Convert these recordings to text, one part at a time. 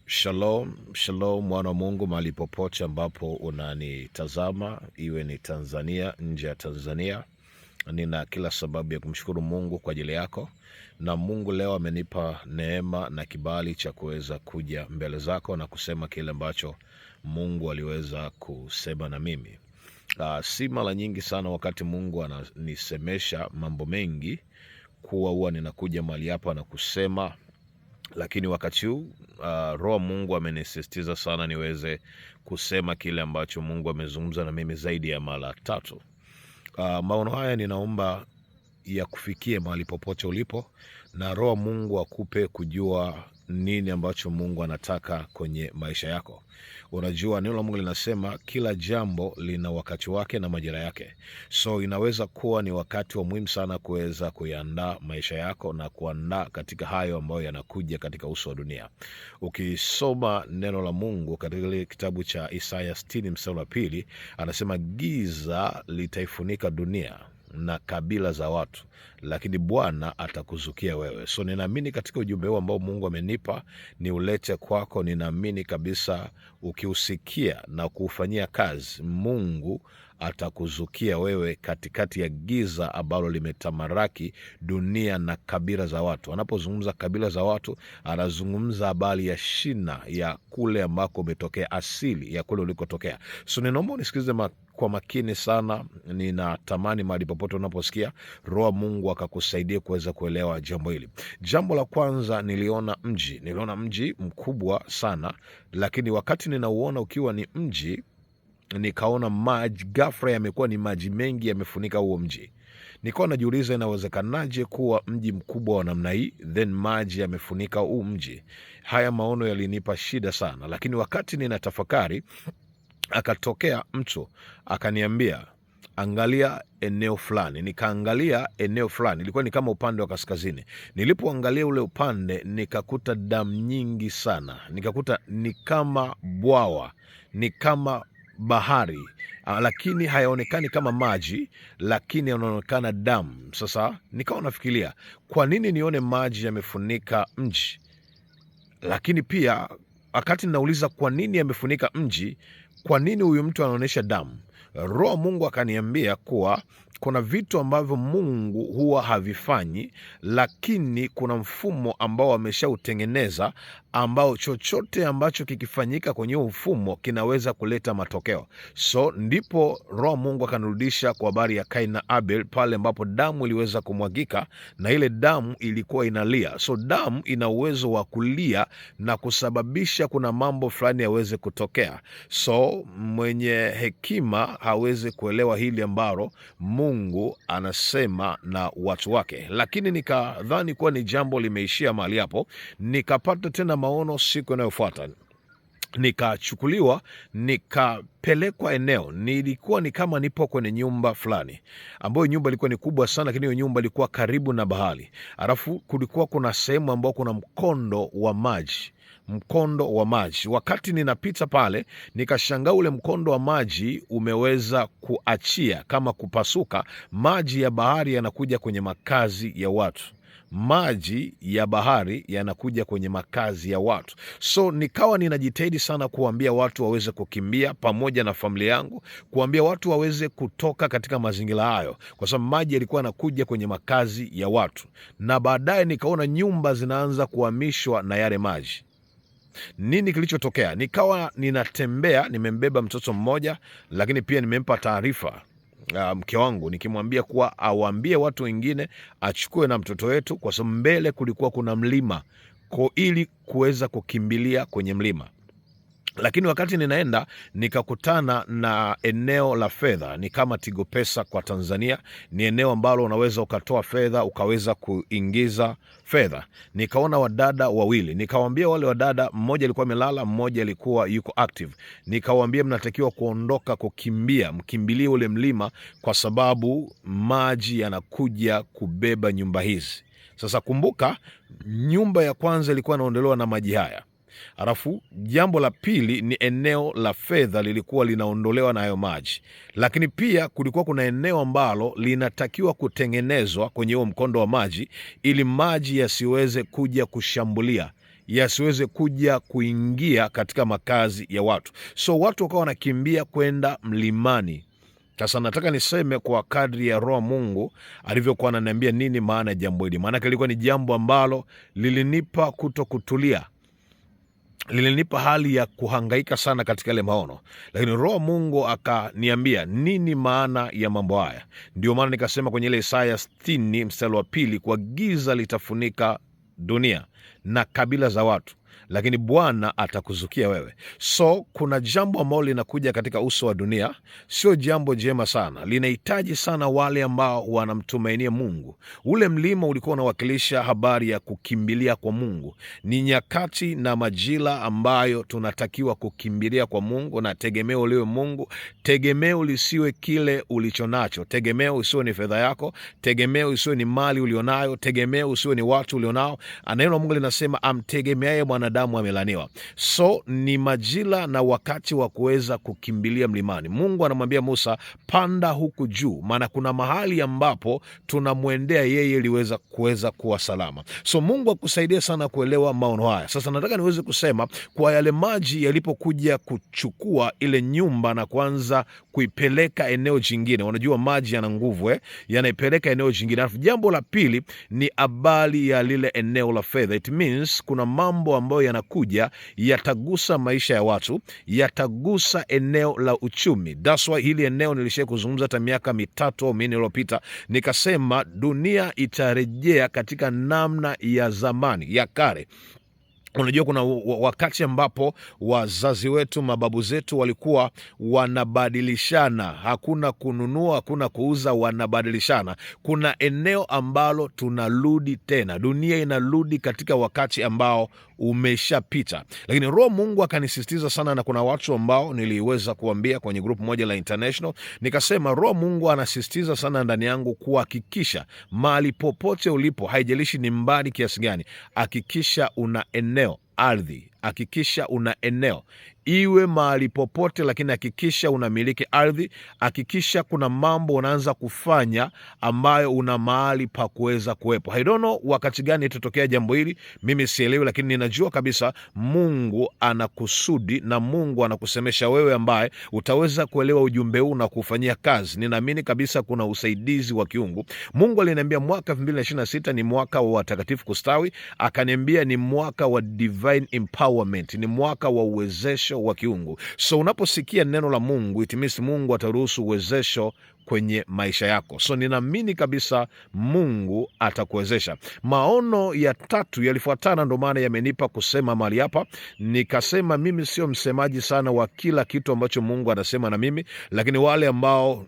Shalom, shalom mwana wa Mungu mahali popote ambapo unanitazama, iwe ni Tanzania, nje ya Tanzania. Nina kila sababu ya kumshukuru Mungu kwa ajili yako, na Mungu leo amenipa neema na kibali cha kuweza kuja mbele zako na kusema kile ambacho Mungu aliweza kusema na mimi. Si mara nyingi sana wakati Mungu ananisemesha mambo mengi kuwa huwa ninakuja mahali hapa na kusema, lakini wakati huu Roho Mungu amenisisitiza sana niweze kusema kile ambacho Mungu amezungumza na mimi zaidi ya mara 3. Maono haya ninaomba ya kufikie mahali popote ulipo, na Roho Mungu akupe kujua nini ambacho Mungu anataka kwenye maisha yako. Unajua neno la Mungu linasema kila jambo lina wakati wake na majira yake. So inaweza kuwa ni wakati wa muhimu sana kuweza kuiandaa maisha yako na kuandaa katika hayo ambayo yanakuja katika uso wa dunia. Ukisoma neno la Mungu katika ile kitabu cha Isaya 60 mstari wa 2, anasema giza litaifunika dunia na kabila za watu, lakini Bwana atakuzukia wewe. So ninaamini katika ujumbe huu ambao Mungu amenipa ni ulete kwako. Ninaamini kabisa ukiusikia na kuufanyia kazi, Mungu atakuzukia wewe katikati ya giza ambalo limetamaraki dunia na kabila za watu. Anapozungumza kabila za watu, anazungumza habari ya shina ya kule ambako umetokea, asili ya kule ulikotokea. So ninaomba unisikilize kwa makini sana. Ninatamani mahali popote unaposikia Roho Mungu akakusaidia kuweza kuelewa jambo hili. Jambo la kwanza, niliona mji mkubwa sana, lakini wakati ninauona ukiwa ni mji, nikaona maji ghafla yamekuwa ni maji mengi yamefunika huo mji. Nikawa najiuliza inawezekanaje kuwa mji mkubwa wa namna hii then maji yamefunika huu mji? Haya maono yalinipa shida sana, lakini wakati ninatafakari, akatokea mtu akaniambia angalia eneo fulani. Nikaangalia eneo fulani, ilikuwa ni kama upande wa kaskazini. Nilipoangalia ule upande, nikakuta damu nyingi sana, nikakuta ni kama bwawa, ni kama bahari, lakini hayaonekani kama maji, lakini yanaonekana damu. Sasa nikawa nafikiria, kwa nini nione maji yamefunika mji? Lakini pia wakati ninauliza kwa nini yamefunika mji, kwa nini huyu mtu anaonyesha damu? Roho Mungu akaniambia kuwa kuna vitu ambavyo Mungu huwa havifanyi, lakini kuna mfumo ambao ameshautengeneza, ambao chochote ambacho kikifanyika kwenye mfumo kinaweza kuleta matokeo. So ndipo Roho Mungu akanirudisha kwa habari ya Kain na Abel, pale ambapo damu iliweza kumwagika na ile damu ilikuwa inalia. So damu ina uwezo wa kulia na kusababisha kuna mambo fulani yaweze kutokea. So mwenye hekima hawezi kuelewa hili ambalo Mungu anasema na watu wake. Lakini nikadhani kuwa ni jambo limeishia mahali hapo. Nikapata tena maono siku inayofuata, nikachukuliwa nikapelekwa eneo. Nilikuwa ni kama nipo kwenye nyumba fulani, ambayo nyumba ilikuwa ni kubwa sana, lakini hiyo nyumba ilikuwa karibu na bahari. Alafu kulikuwa kuna sehemu ambayo kuna mkondo wa maji. Wakati ninapita pale, nikashangaa ule mkondo wa maji umeweza kuachia kama kupasuka. Maji ya bahari yanakuja kwenye makazi ya watu. Maji ya bahari yanakuja kwenye makazi ya watu. So nikawa ninajitahidi sana kuambia watu waweze kukimbia, pamoja na familia yangu, kuambia watu waweze kutoka katika mazingira hayo, kwa sababu maji yalikuwa yanakuja kwenye makazi ya watu. Na baadaye nikaona nyumba zinaanza kuhamishwa na yale maji. Nini kilichotokea? Nikawa ninatembea, nimembeba mtoto mmoja, lakini pia nimempa taarifa mke wangu, nikimwambia kuwa awaambie watu wengine achukue na mtoto wetu, kwa sababu mbele kulikuwa kuna mlima, ili kuweza kukimbilia kwenye mlima. Lakini wakati ninaenda, nikakutana na eneo la fedha. Ni kama Tigo Pesa kwa Tanzania. Ni eneo ambalo unaweza ukatoa fedha, ukaweza kuingiza fedha. Nikaona wadada wawili, nikawaambia wale wadada, mmoja alikuwa amelala, mmoja alikuwa yuko active. Nikawaambia mnatakiwa kuondoka, kukimbia, mkimbilie ule mlima, kwa sababu maji yanakuja kubeba nyumba hizi. Sasa kumbuka, nyumba ya kwanza ilikuwa inaondolewa na maji haya. Alafu jambo la pili ni eneo la fedha lilikuwa linaondolewa na hayo maji. Lakini pia kulikuwa kuna eneo ambalo linatakiwa kutengenezwa kwenye huo mkondo wa maji, ili maji yasiweze kuja kushambulia yasiweze kuja kuingia katika makazi ya watu. So watu wakawa wanakimbia kwenda mlimani. Sasa nataka niseme kwa kadri ya Roho Mungu alivyokuwa ananiambia nini maana ya jambo hili. Maana ilikuwa ni jambo ambalo lilinipa kutokutulia. Lilinipa hali ya kuhangaika sana katika ile maono. Lakini Roho Mungu akaniambia nini maana ya mambo haya. Ndio maana nikasema kwenye ile Isaya 60 mstari wa 2, kwa giza litafunika dunia na kabila za watu, lakini Bwana atakuzukia wewe. So kuna jambo ambalo linakuja katika uso wa dunia, sio jambo jema sana. Linahitaji sana wale ambao wanamtumainia Mungu. Ule mlima ulikuwa unawakilisha habari ya kukimbilia kwa Mungu. Ni nyakati na majira ambayo tunatakiwa kukimbilia kwa Mungu, na tegemeo liwe Mungu. Tegemeo lisiwe kile ulichonacho. Tegemeo isiwe ni fedha yako. Tegemeo isiwe ni mali ulionayo. Tegemeo isiwe ni watu ulionao. Neno la Mungu linasema amtegemeaye mwanadamu amelaniwa. So ni majira na wakati wa kuweza kukimbilia mlimani. Mungu anamwambia Musa, panda huku juu, maana kuna mahali ambapo tunamwendea yeye ili kuweza kuwa salama. So Mungu akusaidia sana kuelewa maono haya. Sasa nataka niweze kusema kwa yale maji yalipokuja kuchukua ile nyumba na kuanza kuipeleka eneo jingine. Unajua maji yana nguvu, yanaipeleka eneo jingine. Alafu jambo la pili ni habari ya lile eneo la fedha. It means kuna mambo ambayo yanakuja yatagusa maisha ya watu, yatagusa eneo la uchumi. That's why hili eneo nilishawahi kuzungumza hata miaka 3 au 4 iliyopita. Nikasema dunia itarejea katika namna ya zamani, ya kale. Unajua kuna wakati ambapo wazazi wetu, mababu zetu walikuwa wanabadilishana. Hakuna kununua, hakuna kuuza, wanabadilishana. Kuna eneo ambalo tunarudi tena. Dunia inarudi katika wakati ambao umeshapita. Lakini Roho Mungu akanisisitiza sana, na kuna watu ambao niliweza kuambia kwenye group moja la International, nikasema Roho Mungu anasisitiza sana ndani yangu kuhakikisha mahali popote ulipo, haijalishi ni mbali kiasi gani, hakikisha una eneo ardhi, hakikisha una eneo, iwe mahali popote, lakini hakikisha unamiliki ardhi. Hakikisha kuna mambo unaanza kufanya ambayo una mahali pa kuweza kuwepo. I don't know wakati gani itatokea jambo hili, mimi sielewi, lakini ninajua kabisa Mungu anakusudi na Mungu anakusemesha wewe ambaye utaweza kuelewa ujumbe huu na kufanyia kazi. Ninaamini kabisa kuna usaidizi wa kiungu. Mungu aliniambia mwaka 2026 ni mwaka wa watakatifu kustawi. Akaniambia ni mwaka wa divine empowerment, ni mwaka wa uwezesho wa kiungu. So unaposikia neno la Mungu, it means Mungu ataruhusu uwezesho kwenye maisha yako. So ninaamini kabisa Mungu atakuwezesha. Maono ya 3 yalifuatana, ndo maana yamenipa kusema mahali hapa. Nikasema mimi sio msemaji sana wa kila kitu ambacho Mungu anasema na mimi, lakini wale ambao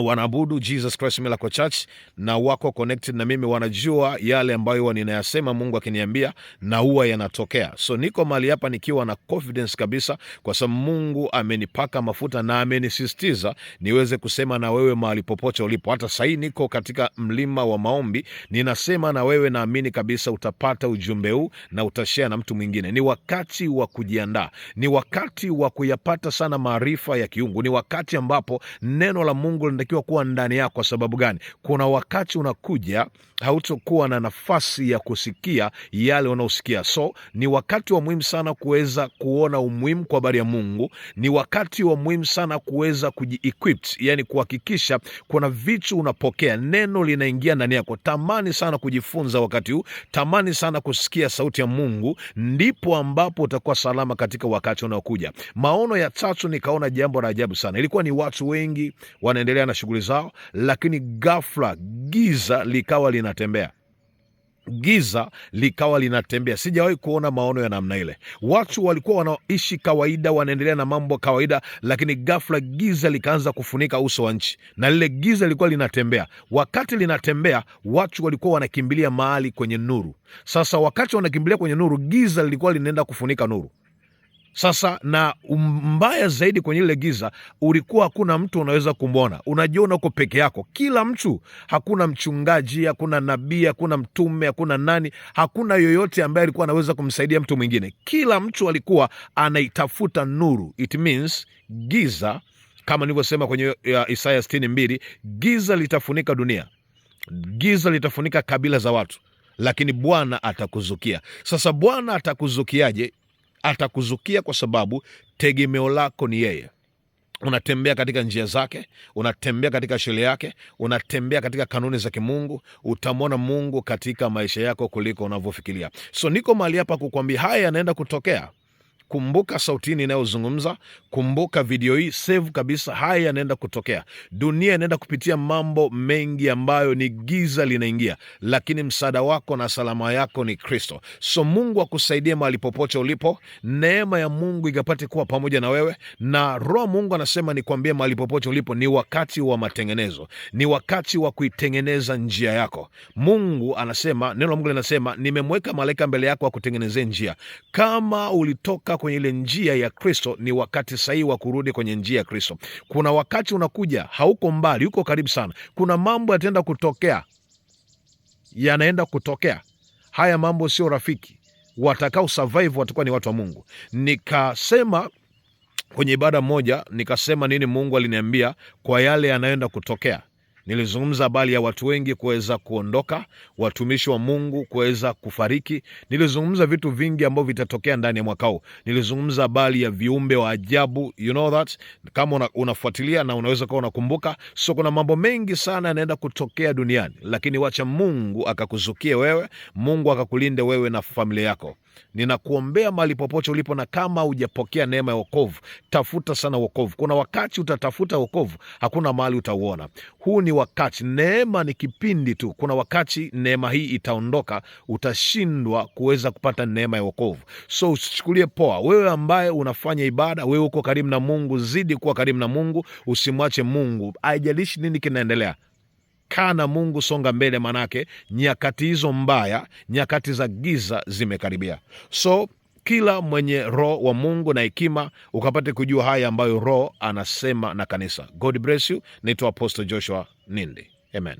wanaabudu Jesus Christ Miracle Church na wako connected na mimi wanajua yale ambayo ninayasema Mungu akiniambia na huwa yanatokea. So niko mahali hapa nikiwa na confidence kabisa, kwa sababu Mungu amenipaka mafuta na amenisisitiza niweze kusema na wewe mahali popote ulipo. Hata sasa niko katika mlima wa maombi, ninasema na wewe, naamini kabisa utapata ujumbe huu na utashare na mtu mwingine. Ni wakati wa kujiandaa. Ni wakati wa kuyapata sana maarifa ya kiungu. Ni wakati ambapo neno la Mungu linatakiwa kuwa ndani yako. Kwa sababu gani? Kuna wakati unakuja hautokuwa na nafasi ya kusikia yale unaosikia. So ni wakati wa muhimu sana kuweza kuona umuhimu kwa habari ya Mungu. Ni wakati wa muhimu sana kuweza kuji-equip, yani kuhakikisha kuna vitu unapokea, neno linaingia ndani yako. Tamani sana kujifunza wakati huu, tamani sana kusikia sauti ya Mungu, ndipo ambapo utakuwa salama katika wakati unaokuja. Maono ya 3 nikaona jambo la ajabu sana. Ilikuwa ni watu wengi wanaendelea na shughuli zao, lakini ghafla giza likawa linatembea. Giza likawa linatembea. Sijawahi kuona maono ya namna ile. Watu walikuwa wanaishi kawaida, wanaendelea na mambo kawaida, lakini ghafla giza likaanza kufunika uso wa nchi, na lile giza lilikuwa linatembea. Wakati linatembea, watu walikuwa wanakimbilia mahali kwenye nuru. Sasa wakati wanakimbilia kwenye nuru, giza lilikuwa linaenda kufunika nuru. Sasa na mbaya zaidi kwenye ile giza, ulikuwa hakuna mtu unaweza kumwona. Unajiona uko peke yako. Kila mtu, hakuna mchungaji, hakuna nabii, hakuna mtume, hakuna nani, hakuna yoyote ambaye alikuwa anaweza kumsaidia mtu mwingine. Kila mtu alikuwa anaitafuta nuru. It means giza, kama nilivyosema kwenye Isaya 62, giza litafunika dunia. Giza litafunika kabila za watu. lakini Bwana atakuzukia. Sasa Bwana atakuzukiaje? Atakuzukia kwa sababu tegemeo lako ni yeye. Unatembea katika njia zake, unatembea katika sheria yake, unatembea katika kanuni za kimungu, utamwona Mungu katika maisha yako kuliko unavyofikiria. So niko mahali hapa kukwambia haya yanaenda kutokea. Kumbuka sautini inayozungumza, kumbuka video hii, save kabisa, haya yanaenda kutokea. Dunia inaenda kupitia mambo mengi ambayo ni giza linaingia, lakini msaada wako na salama yako ni Kristo. So Mungu akusaidie mahali popote ulipo, neema ya Mungu ikapate kuwa pamoja na wewe, na Roho Mungu anasema nikwambie mahali popote ulipo, ni wakati wa matengenezo, ni wakati wa kuitengeneza njia yako. Mungu anasema, neno la Mungu linasema, nimemweka malaika mbele yako akutengenezee njia. Kama ulitoka kwenye ile njia ya Kristo, ni wakati sahihi wa kurudi kwenye njia ya Kristo. Kuna wakati unakuja, hauko mbali, uko karibu sana. Kuna mambo yataenda kutokea, yanaenda kutokea. Haya mambo sio rafiki. Watakao survive watakuwa ni watu wa Mungu. Nikasema kwenye ibada moja, nikasema nini Mungu aliniambia kwa yale yanaenda kutokea. Nilizungumza habari ya watu wengi kuweza kuondoka, watumishi wa Mungu kuweza kufariki. Nilizungumza vitu vingi ambavyo vitatokea ndani ya mwaka huu. Nilizungumza habari ya viumbe wa ajabu, you know that, kama unafuatilia na unaweza kuwa unakumbuka. So kuna mambo mengi sana yanaenda kutokea duniani, lakini wacha Mungu akakuzukie wewe, Mungu akakulinde wewe na familia yako. Ninakuombea mahali popote ulipo, na kama hujapokea neema ya wokovu, tafuta sana wokovu. Kuna wakati utatafuta wokovu, hakuna mahali utauona. Huu ni wakati, neema ni kipindi tu. Kuna wakati neema hii itaondoka, utashindwa kuweza kupata neema ya wokovu. So usichukulie poa. Wewe ambaye unafanya ibada, wewe uko karibu na Mungu, zidi kuwa karibu na Mungu, usimwache Mungu. Haijalishi nini kinaendelea, kaa na Mungu, songa mbele, manake nyakati hizo mbaya, nyakati za giza zimekaribia. So kila mwenye roho wa Mungu na hekima ukapate kujua haya ambayo Roho anasema na kanisa. God bless you. Naitwa Apostle Joshua Nindi. Amen.